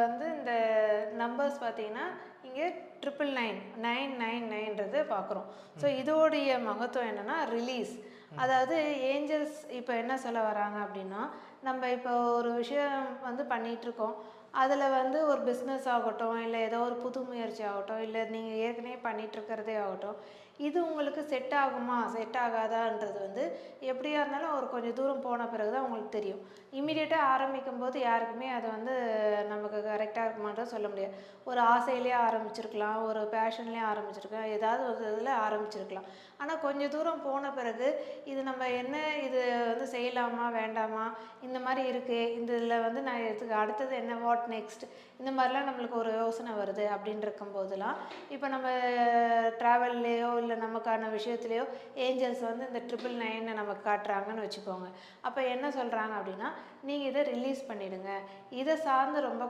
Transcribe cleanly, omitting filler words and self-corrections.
வந்து இந்த நம்பர்ஸ் பார்த்தீங்கன்னா இங்கே 999 பார்க்குறோம். ஸோ இதோடைய மகத்துவம் என்னென்னா ரிலீஸ். அதாவது ஏஞ்சல்ஸ் இப்போ என்ன சொல்ல வராங்க அப்படின்னா, நம்ம இப்போ ஒரு விஷயம் வந்து பண்ணிகிட்ருக்கோம். அதில் வந்து ஒரு பிஸ்னஸ் ஆகட்டும், இல்லை ஏதோ ஒரு புது முயற்சி ஆகட்டும், இல்லை நீங்கள் ஏற்கனவே பண்ணிகிட்ருக்கிறதே ஆகட்டும், இது உங்களுக்கு செட் ஆகுமா செட் ஆகாதான்றது வந்து எப்படியா இருந்தாலும் ஒரு கொஞ்சம் தூரம் போன பிறகு தான் உங்களுக்கு தெரியும். இமீடியட்டாக ஆரம்பிக்கும் போது யாருக்குமே அது வந்து நமக்கு கரெக்டாக இருக்குமான்றது சொல்ல முடியாது. ஒரு ஆசையிலேயே ஆரம்பிச்சிருக்கலாம், ஒரு பேஷன்லேயே ஆரம்பிச்சிருக்கலாம், ஏதாவது ஒரு இதில் ஆரம்பிச்சிருக்கலாம். ஆனால் கொஞ்சம் தூரம் போன பிறகு இது நம்ம என்ன, இது வந்து செய்யலாமா வேண்டாமா, இந்த மாதிரி இருக்குது, இந்த இதில் வந்து நான் இதுக்கு அடுத்தது என்ன, வாட் நெக்ஸ்ட், இந்த மாதிரிலாம் நம்மளுக்கு ஒரு யோசனை வருது அப்படின்னு இருக்கும்போதெல்லாம், இப்போ நம்ம ட்ராவல்லையோ இல்லை நமக்கான விஷயத்துலையோ ஏஞ்சல்ஸ் வந்து இந்த 999 நமக்கு காட்டுறாங்கன்னு வச்சுக்கோங்க. அப்போ என்ன சொல்கிறாங்க அப்படின்னா, நீங்கள் இதை ரிலீஸ் பண்ணிவிடுங்க, இதை சார்ந்து ரொம்ப